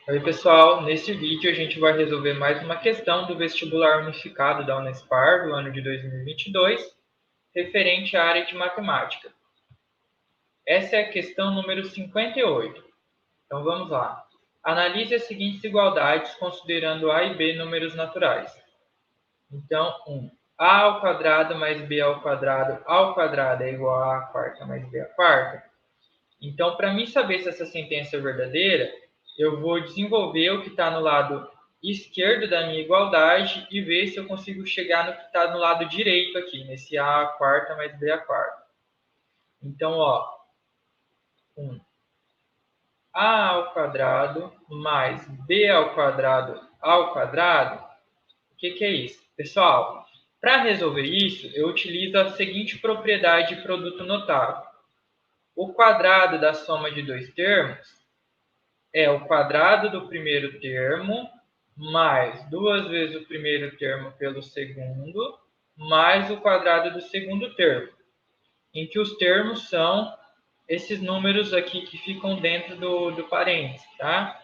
Oi, pessoal. Nesse vídeo a gente vai resolver mais uma questão do vestibular unificado da Unespar do ano de 2022, referente à área de matemática. Essa é a questão número 58. Então vamos lá. Analise as seguintes igualdades considerando A e B números naturais. Então, 1. A ao quadrado mais B ao quadrado é igual a A quarta mais B à quarta. Então, para mim saber se essa sentença é verdadeira, eu vou desenvolver o que está no lado esquerdo da minha igualdade e ver se eu consigo chegar no que está no lado direito aqui, nesse A à quarta mais B à quarta. Então, ó, 1. A ao quadrado mais B ao quadrado, o que é isso? Pessoal, para resolver isso, eu utilizo a seguinte propriedade de produto notável. O quadrado da soma de dois termos é o quadrado do primeiro termo mais 2 vezes o primeiro termo pelo segundo, mais o quadrado do segundo termo, em que os termos são esses números aqui que ficam dentro do parênteses, tá?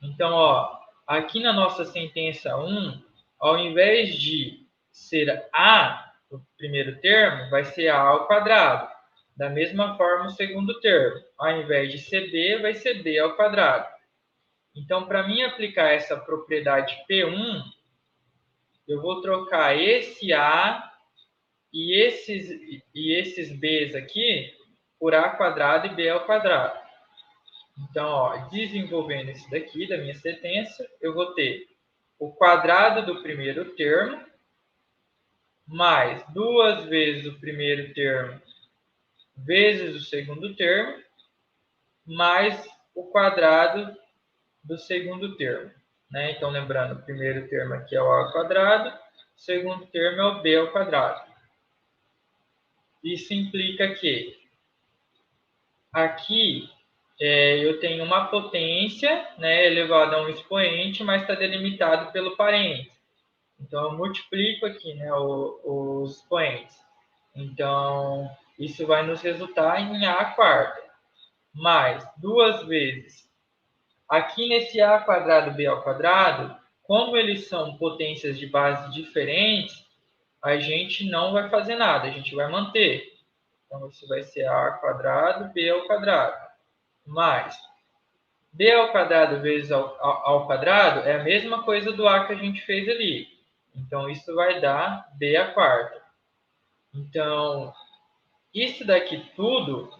Então, ó, aqui na nossa sentença 1, ao invés de ser A, o primeiro termo, vai ser A ao quadrado. Da mesma forma, o segundo termo, ao invés de ser B, vai ser B ao quadrado. Então, para mim aplicar essa propriedade P1, eu vou trocar esse A e esses B's aqui por A quadrado e B ao quadrado. Então, ó, desenvolvendo isso daqui da minha sentença, eu vou ter o quadrado do primeiro termo mais 2 vezes o primeiro termo vezes o segundo termo mais o quadrado do segundo termo. Né? Então, lembrando, o primeiro termo aqui é o A ao quadrado, o segundo termo é o B ao quadrado. Isso implica que aqui eu tenho uma potência, né, elevada a um expoente, mas está delimitado pelo parênteses. Então, eu multiplico aqui, né, os expoentes. Então, isso vai nos resultar em A quarta. Mais 2 vezes. Aqui nesse A quadrado, B ao quadrado, como eles são potências de base diferentes, a gente não vai fazer nada, a gente vai manter. Então, isso vai ser A quadrado, B ao quadrado. Mais B ao quadrado vezes ao quadrado é a mesma coisa do A que a gente fez ali. Então, isso vai dar B à quarta. Então, isso daqui tudo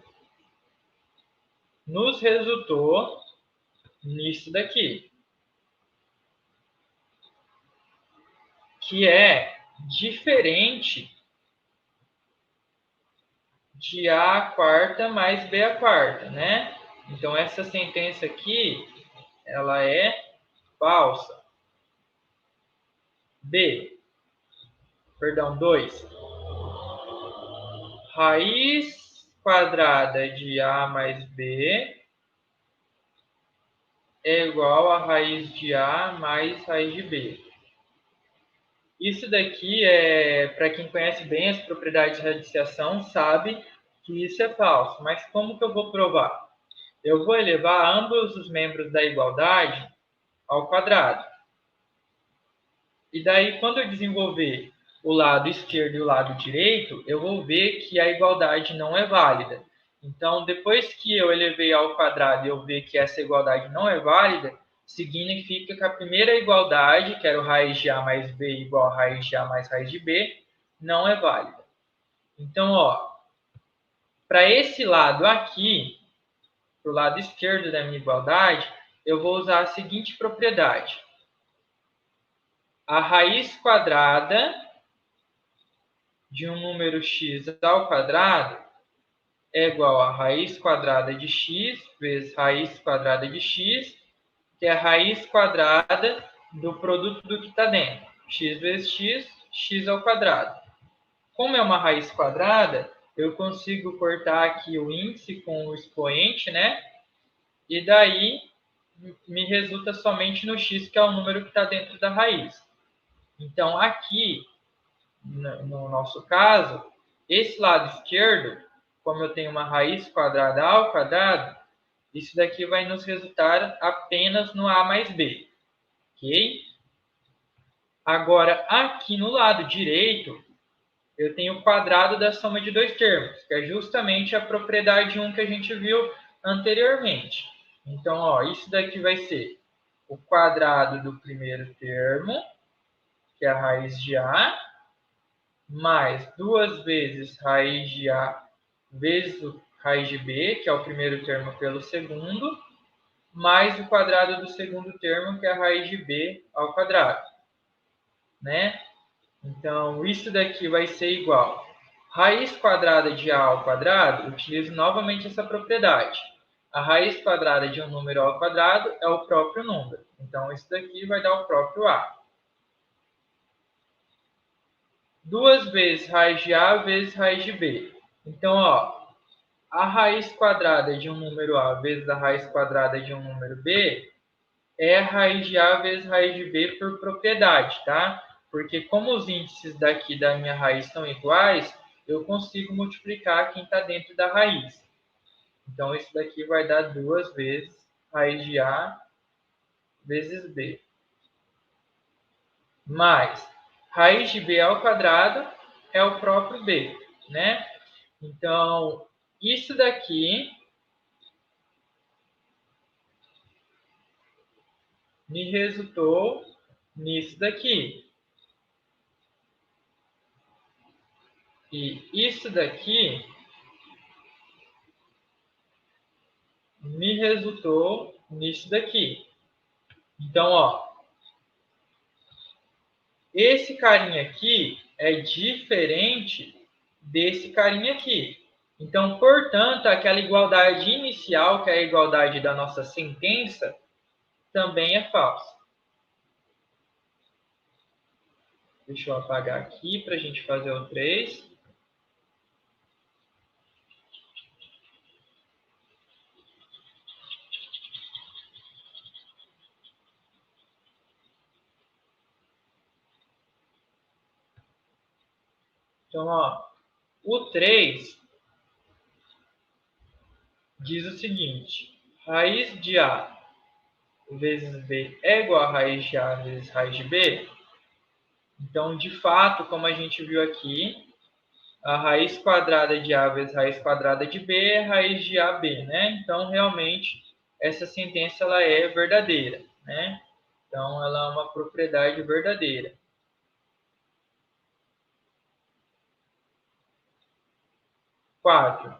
nos resultou nisso daqui, que é diferente de A à quarta mais B à quarta, né? Então, essa sentença aqui, ela é falsa. B, perdão, 2. Raiz quadrada de A mais B é igual a raiz de A mais raiz de B. Isso daqui para quem conhece bem as propriedades de radiciação, sabe que isso é falso. Mas como que eu vou provar? Eu vou elevar ambos os membros da igualdade ao quadrado. E daí, quando eu desenvolver o lado esquerdo e o lado direito, eu vou ver que a igualdade não é válida. Então, depois que eu elevei ao quadrado e eu ver que essa igualdade não é válida, significa que a primeira igualdade, que era o raiz de A mais B igual a raiz de A mais raiz de B, não é válida. Então, ó, para esse lado aqui, para o lado esquerdo da minha igualdade, eu vou usar a seguinte propriedade. A raiz quadrada de um número x ao quadrado é igual a raiz quadrada de x vezes raiz quadrada de x, que é a raiz quadrada do produto do que está dentro. X vezes x, x ao quadrado. Como é uma raiz quadrada, eu consigo cortar aqui o índice com o expoente, né? E daí me resulta somente no x, que é o número que está dentro da raiz. Então, aqui, no nosso caso, esse lado esquerdo, como eu tenho uma raiz quadrada ao quadrado, Isso daqui vai nos resultar apenas no A mais B, ok? Agora, aqui no lado direito, eu tenho o quadrado da soma de dois termos, que é justamente a propriedade 1 que a gente viu anteriormente. Então, ó, isso daqui vai ser o quadrado do primeiro termo, que é a raiz de A, mais 2 vezes raiz de A vezes raiz de B, que é o primeiro termo pelo segundo, mais o quadrado do segundo termo, que é a raiz de B ao quadrado, né? Então, isso daqui vai ser igual. Raiz quadrada de A ao quadrado, utilizo novamente essa propriedade. A raiz quadrada de um número ao quadrado é o próprio número. Então, isso daqui vai dar o próprio A. 2 vezes raiz de A vezes raiz de B. Então, ó, a raiz quadrada de um número A vezes a raiz quadrada de um número B é a raiz de A vezes raiz de B por propriedade, tá? Porque como os índices daqui da minha raiz são iguais, eu consigo multiplicar quem está dentro da raiz. Então, isso daqui vai dar 2 vezes raiz de A vezes B. Mais raiz de B ao quadrado é o próprio B, né? Então, isso daqui me resultou nisso daqui. E isso daqui me resultou nisso daqui. Então, ó, esse carinha aqui é diferente desse carinha aqui. Então, portanto, aquela igualdade inicial, que é a igualdade da nossa sentença, também é falsa. Deixa eu apagar aqui para a gente fazer o 3. Então, ó, o 3 diz o seguinte: raiz de A vezes B é igual a raiz de A vezes raiz de B. Então, de fato, como a gente viu aqui, a raiz quadrada de A vezes raiz quadrada de B é raiz de AB, né? Então, realmente, essa sentença ela é verdadeira, né? Então, ela é uma propriedade verdadeira. 4.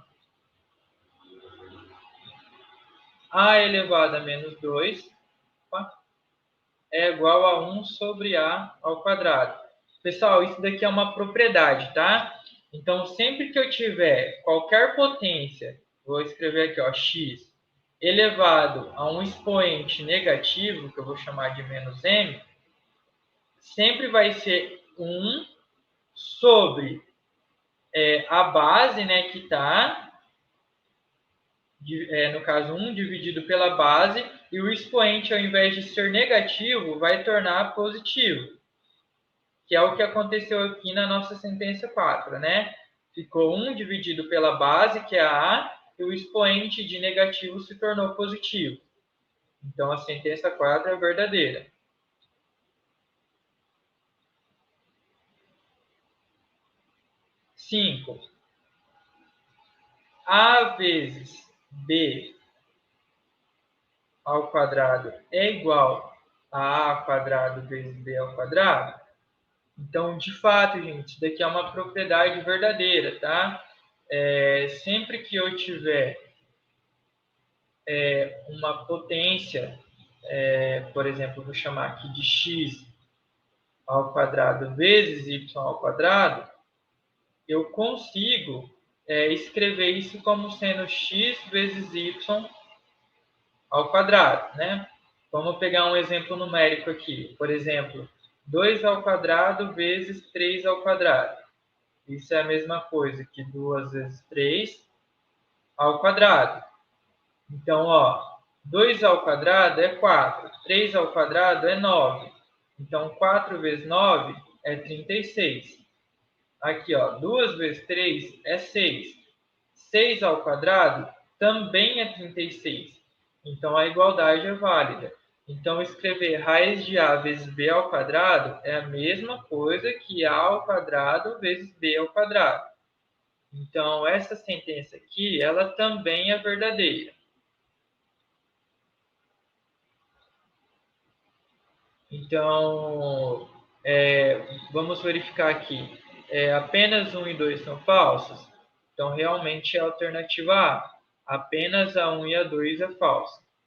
A elevado a menos 2 é igual a 1 sobre A ao quadrado. Pessoal, isso daqui é uma propriedade, tá? Então, sempre que eu tiver qualquer potência, vou escrever aqui, ó, x, elevado a um expoente negativo, que eu vou chamar de menos m, sempre vai ser 1 sobre a base, né, que está, no caso, 1 dividido pela base, e o expoente, ao invés de ser negativo, vai tornar positivo, que é o que aconteceu aqui na nossa sentença 4, né? Ficou 1 dividido pela base, que é a A, e o expoente de negativo se tornou positivo. Então, a sentença 4 é verdadeira. 5. A vezes B ao quadrado é igual a A ao quadrado vezes B ao quadrado? Então, de fato, gente, isso daqui é uma propriedade verdadeira, tá? Sempre que eu tiver uma potência, por exemplo, vou chamar aqui de x ao quadrado vezes y ao quadrado, eu consigo escrever isso como sendo x vezes y ao quadrado, né? Vamos pegar um exemplo numérico aqui. Por exemplo, 2 ao quadrado vezes 3 ao quadrado. Isso é a mesma coisa que 2 vezes 3 ao quadrado. Então, ó, 2 ao quadrado é 4, 3 ao quadrado é 9. Então, 4 vezes 9 é 36. Aqui, ó, 2 vezes 3 é 6. 6 ao quadrado também é 36. Então, a igualdade é válida. Então, escrever raiz de a vezes b ao quadrado é a mesma coisa que a ao quadrado vezes b ao quadrado. Então, essa sentença aqui, ela também é verdadeira. Então, vamos verificar aqui. Apenas 1 e 2 são falsos? Então, realmente é a alternativa A. Apenas a 1 e a 2 é falsa.